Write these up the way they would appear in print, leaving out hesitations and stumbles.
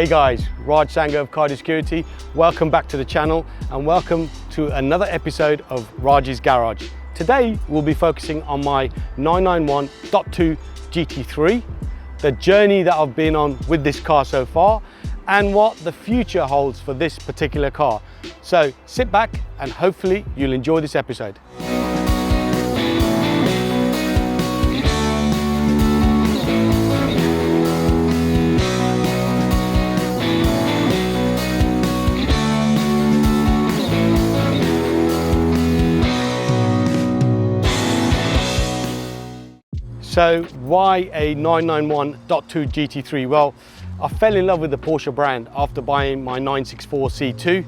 Hey guys, Raj Sangha of Cardi Security. Welcome back to the channel and welcome to another episode of Raj's Garage. Today we'll be focusing on my 991.2 GT3, the journey that I've been on with this car so far and what the future holds for this particular car. So sit back and hopefully you'll enjoy this episode. So why a 991.2 GT3? Well, I fell in love with the Porsche brand after buying my 964 C2.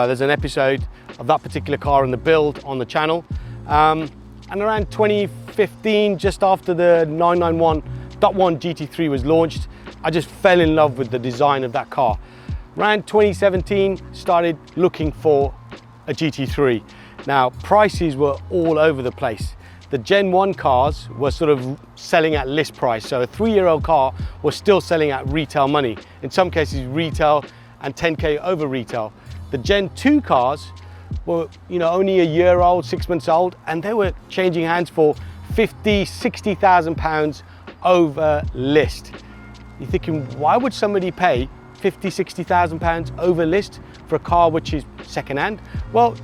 There's an episode of that particular car in the build on the channel. And around 2015, just after the 991.1 GT3 was launched, I just fell in love with the design of that car. Around 2017, started looking for a GT3. Now, prices were all over the place. The Gen 1 cars were sort of selling at list price. So a 3-year-old car was still selling at retail money. In some cases retail and 10K over retail. The Gen 2 cars were, only a year old, 6 months old, and they were changing hands for 50, 60,000 pounds over list. You're thinking, why would somebody pay 50, 60,000 pounds over list for a car which is second-hand? Well,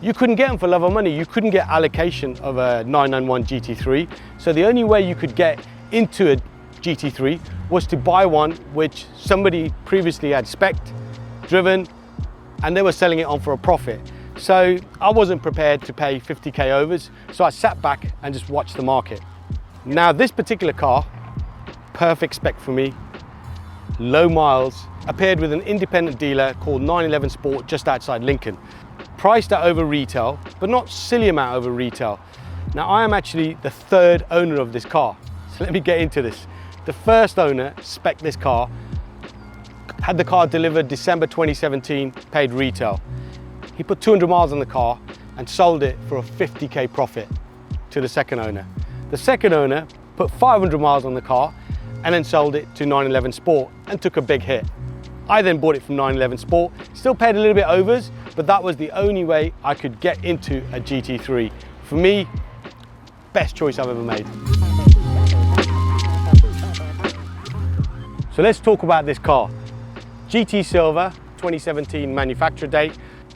you couldn't get them for love or money. You couldn't get allocation of a 991 GT3. So the only way you could get into a GT3 was to buy one which somebody previously had spec'd, driven, and they were selling it on for a profit. So I wasn't prepared to pay 50K overs. So I sat back and just watched the market. Now this particular car, perfect spec for me, low miles, appeared with an independent dealer called 911 Sport just outside Lincoln. Priced at over retail, but not silly amount over retail. Now I am actually the third owner of this car. So let me get into this. The first owner spec'd this car, had the car delivered December 2017, paid retail. He put 200 miles on the car and sold it for a 50K profit to the second owner. The second owner put 500 miles on the car and then sold it to 911 Sport and took a big hit. I then bought it from 911 Sport, still paid a little bit overs, but that was the only way I could get into a GT3. For me, best choice I've ever made. So let's talk about this car. GT Silver, 2017 manufacture date,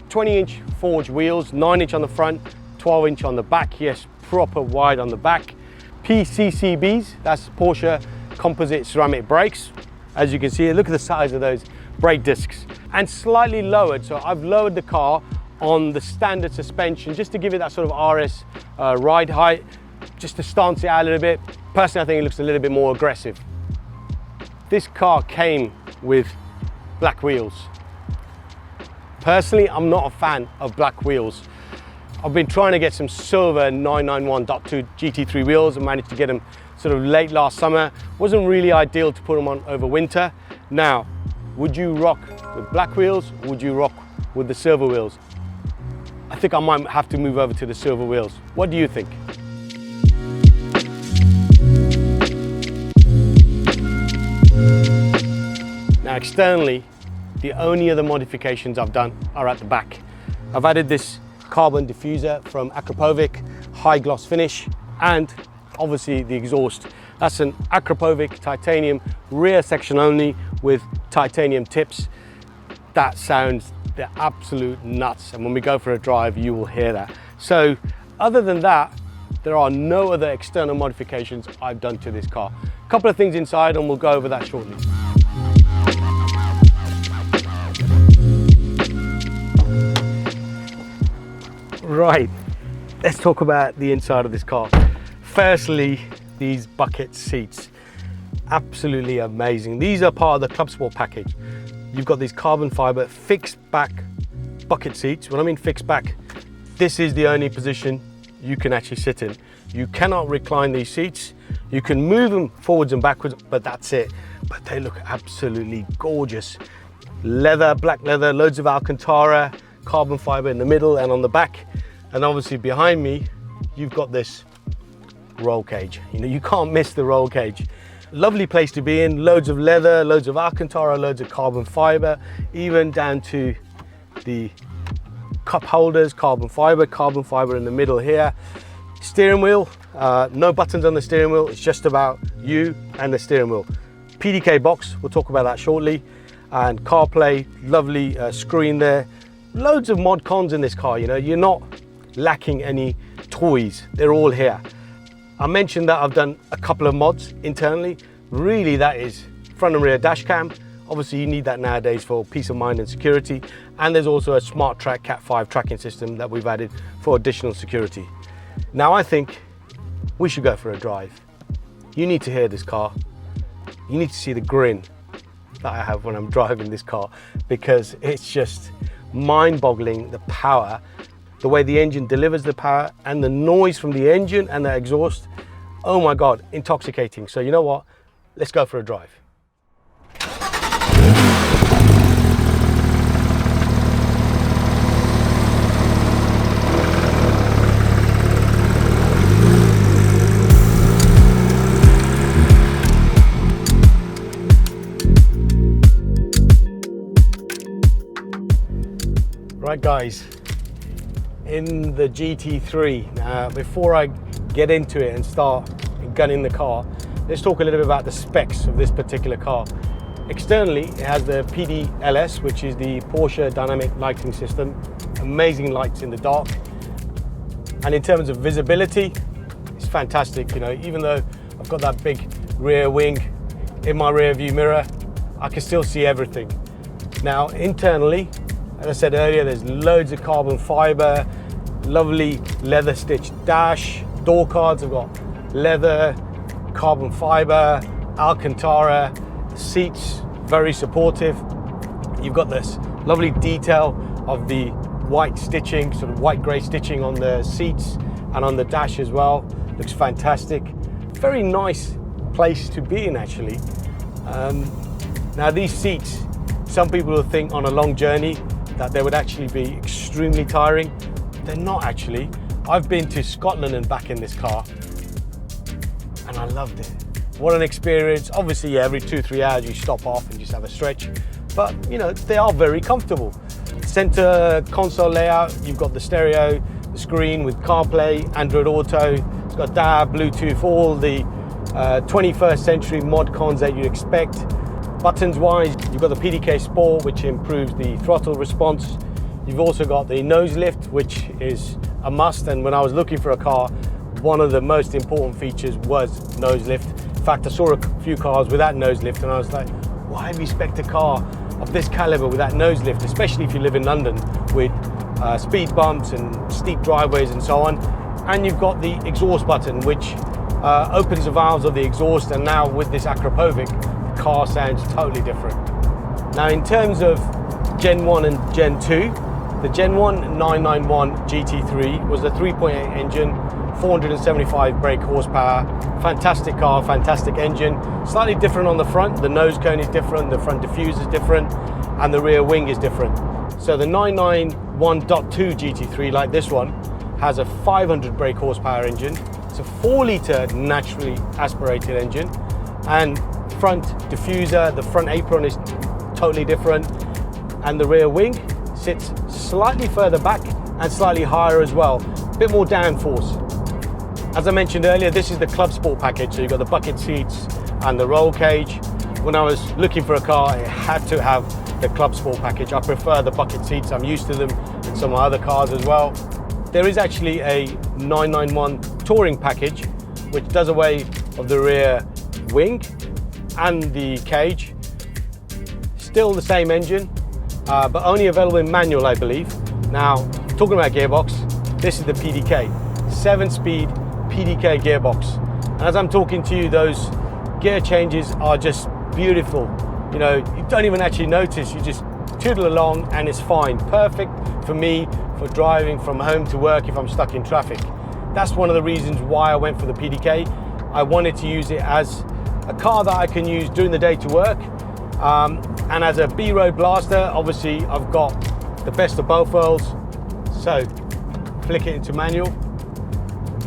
20-inch forged wheels, 9-inch on the front, 12-inch on the back, yes, proper wide on the back. PCCBs, that's Porsche composite ceramic brakes. As you can see, look at the size of those brake discs, and slightly lowered. So I've lowered the car on the standard suspension just to give it that sort of RS ride height, just to stance it out a little bit. Personally, I think it looks a little bit more aggressive. This car came with black wheels. Personally, I'm not a fan of black wheels. I've been trying to get some silver 991.2 GT3 wheels and managed to get them sort of late last summer. Wasn't really ideal to put them on over winter. Now, would you rock with black wheels? Or would you rock with the silver wheels? I think I might have to move over to the silver wheels. What do you think? Now externally, the only other modifications I've done are at the back. I've added this carbon diffuser from Akrapovic, high gloss finish, and obviously the exhaust. That's an Akrapovic titanium rear section only with titanium tips. That sounds the absolute nuts, and when we go for a drive you will hear that. So other than that, there are no other external modifications I've done to this car. A couple of things inside and we'll go over that shortly. Right, let's talk about the inside of this car. Firstly, these bucket seats, absolutely amazing. These are part of the Club Sport package. You've got these carbon fiber fixed back bucket seats. When I mean fixed back, this is the only position you can actually sit in. You cannot recline these seats. You can move them forwards and backwards, but that's it. But they look absolutely gorgeous. Leather, black leather, loads of Alcantara, carbon fiber in the middle and on the back. And obviously behind me, you've got this roll cage. You can't miss the roll cage. Lovely place to be in, loads of leather, loads of Alcantara, loads of carbon fiber, even down to the cup holders, carbon fiber in the middle here. Steering wheel, no buttons on the steering wheel, it's just about you and the steering wheel. PDK box, we'll talk about that shortly, and CarPlay, lovely screen there. Loads of mod cons in this car, you know, you're not lacking any toys, they're all here. I mentioned that I've done a couple of mods internally. Really, that is front and rear dash cam. Obviously, you need that nowadays for peace of mind and security. And there's also a SmarTrack Cat 5 tracking system that we've added for additional security. Now, I think we should go for a drive. You need to hear this car. You need to see the grin that I have when I'm driving this car, because it's just mind-boggling, the power, the way the engine delivers the power, and the noise from the engine and the exhaust. Oh my God, intoxicating. So you know what? Let's go for a drive. Right guys, in the GT3, before I get into it and start gunning the car, let's talk a little bit about the specs of this particular car. Externally, it has the PDLS, which is the Porsche dynamic lighting system. Amazing lights in the dark. And in terms of visibility, it's fantastic. You know, even though I've got that big rear wing in my rear view mirror, I can still see everything. Now, internally, as I said earlier, there's loads of carbon fiber, lovely leather stitched dash, door cards have got leather, carbon fiber, Alcantara, seats very supportive. You've got this lovely detail of the white stitching, sort of white grey stitching on the seats and on the dash as well. Looks fantastic. Very nice place to be in actually. Now these seats, some people will think on a long journey that they would actually be extremely tiring. They're not actually. I've been to Scotland and back in this car and I loved it. What an experience. Obviously, yeah, every 2-3 hours you stop off and just have a stretch, but you know, they are very comfortable. Center console layout, you've got the stereo, the screen with CarPlay, Android Auto, it's got DAB, Bluetooth, all the 21st century mod cons that you'd expect. Buttons wise, you've got the PDK Sport, which improves the throttle response. You've also got the nose lift, which is a must, and when I was looking for a car, one of the most important features was nose lift. In fact, I saw a few cars without nose lift and I was like, why have you spec'd a car of this caliber without nose lift, especially if you live in London with speed bumps and steep driveways and so on. And you've got the exhaust button, which opens the valves of the exhaust, and now with this Akrapovic, the car sounds totally different. Now in terms of Gen 1 and Gen 2, the Gen 1 991 GT3 was a 3.8 engine, 475 brake horsepower, fantastic car, fantastic engine. Slightly different on the front, the nose cone is different, the front diffuser is different, and the rear wing is different. So the 991.2 GT3, like this one, has a 500 brake horsepower engine. It's a 4-litre naturally aspirated engine, and front diffuser, the front apron is totally different, and the rear wing sits slightly further back and slightly higher as well, a bit more downforce. As I mentioned earlier, this is the Club Sport package, so you've got the bucket seats and the roll cage. When I was looking for a car, it had to have the Club Sport package. I prefer the bucket seats, I'm used to them in some of my other cars as well. There is actually a 991 touring package, which does away of the rear wing and the cage. Still the same engine, but only available in manual, I believe. Now, talking about gearbox, this is the PDK, 7-speed PDK gearbox. And as I'm talking to you, those gear changes are just beautiful. You know, you don't even actually notice, you just tootle along and it's fine. Perfect for me for driving from home to work if I'm stuck in traffic. That's one of the reasons why I went for the PDK. I wanted to use it as a car that I can use during the day to work. And as a B-road blaster, obviously I've got the best of both worlds. So, flick it into manual,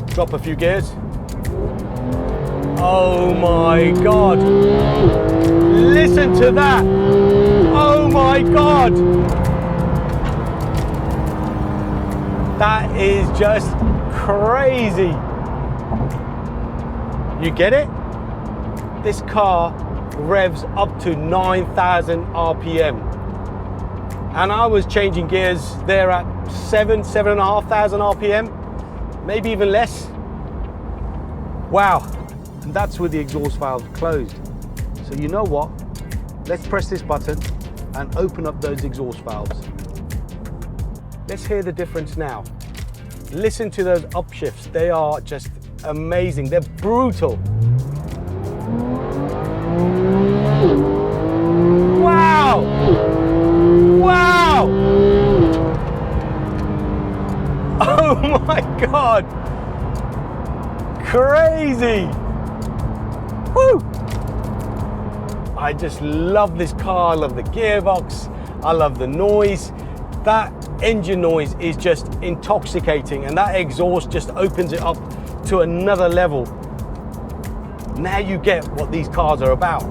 drop a few gears. Oh my God. Listen to that. Oh my God. That is just crazy. You get it? This car revs up to 9,000 RPM. And I was changing gears there at 7,500 RPM, maybe even less. Wow, and that's with the exhaust valve closed. So you know what? Let's press this button and open up those exhaust valves. Let's hear the difference now. Listen to those upshifts. They are just amazing. They're brutal. Wow! Wow! Oh my God! Crazy! Woo! I just love this car. I love the gearbox. I love the noise. That engine noise is just intoxicating, and that exhaust just opens it up to another level. Now you get what these cars are about.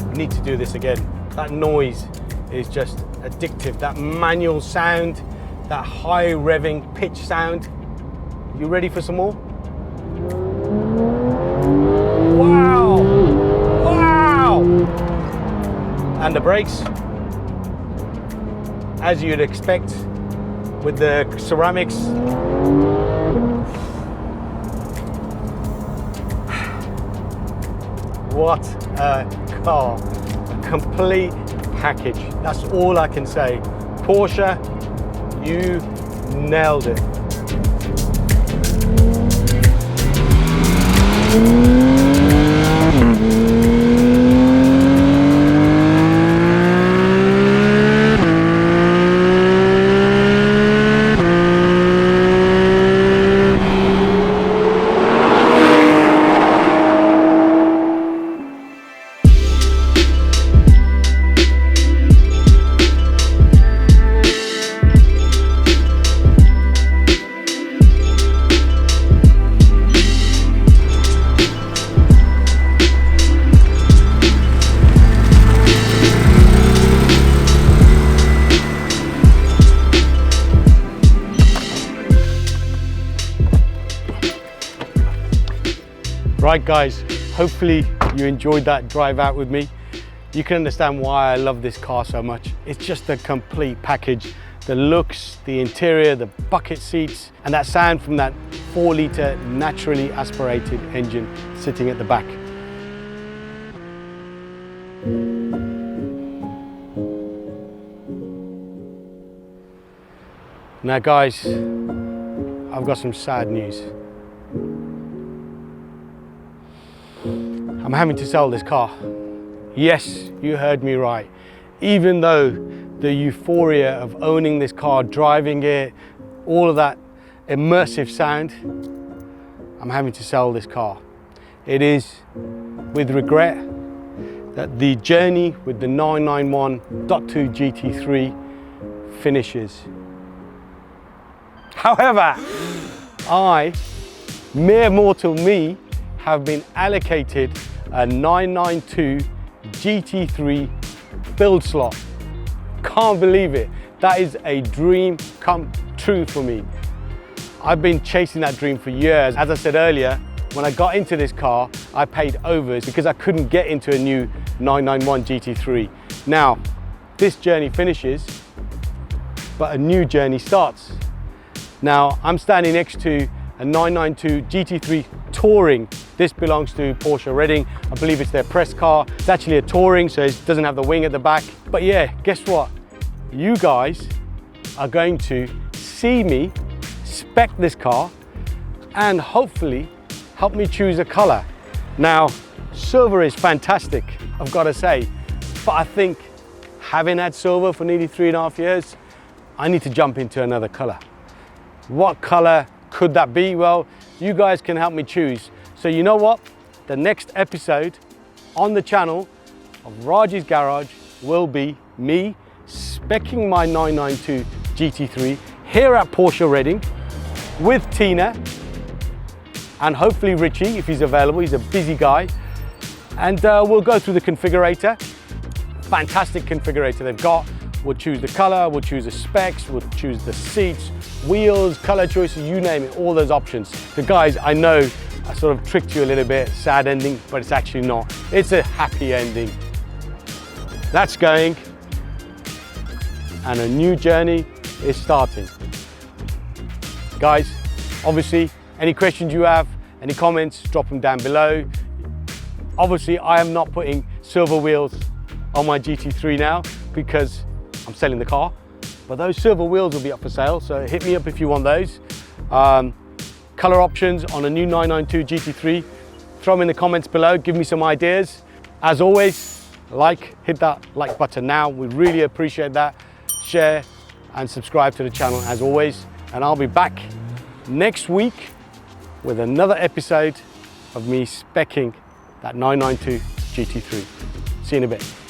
We need to do this again. That noise is just addictive. That manual sound, that high revving pitch sound. You ready for some more? Wow! Wow! And the brakes, as you'd expect with the ceramics. What a car, a complete package. That's all I can say. Porsche, you nailed it. Right guys, hopefully you enjoyed that drive out with me. You can understand why I love this car so much. It's just a complete package. The looks, the interior, the bucket seats, and that sound from that 4-litre naturally aspirated engine sitting at the back. Now guys, I've got some sad news. I'm having to sell this car. Yes, you heard me right. Even though the euphoria of owning this car, driving it, all of that immersive sound, I'm having to sell this car. It is with regret that the journey with the 991.2 GT3 finishes. However, I, mere mortal me, have been allocated a 992 GT3 build slot. Can't believe it. That is a dream come true for me. I've been chasing that dream for years. As I said earlier, when I got into this car, I paid overs because I couldn't get into a new 991 GT3. Now, this journey finishes, but a new journey starts. Now, I'm standing next to a 992 GT3 Touring. This belongs to Porsche Reading. I believe it's their press car. It's actually a Touring, so it doesn't have the wing at the back. But yeah, guess what? You guys are going to see me spec this car and hopefully help me choose a color. Now, silver is fantastic, I've got to say, but I think having had silver for nearly 3.5 years, I need to jump into another color. What color could that be? Well, you guys can help me choose. So you know what? The next episode on the channel, of Raj's Garage will be me speccing my 992 GT3 here at Porsche Reading with Tina and hopefully Richie if he's available. He's a busy guy. And we'll go through the configurator. Fantastic configurator they've got. We'll choose the color, we'll choose the specs, we'll choose the seats, wheels, color choices, you name it, all those options. The guys, I know I sort of tricked you a little bit, sad ending, but it's actually not. It's a happy ending. That's going, and a new journey is starting. Guys, obviously, any questions you have, any comments, drop them down below. Obviously, I am not putting silver wheels on my GT3 now because I'm selling the car, but those silver wheels will be up for sale, so hit me up if you want those. Color options on a new 992 GT3, throw them in the comments below, give me some ideas. As always, hit that like button now, we really appreciate that. Share and subscribe to the channel as always, and I'll be back next week with another episode of me speccing that 992 GT3. See you in a bit.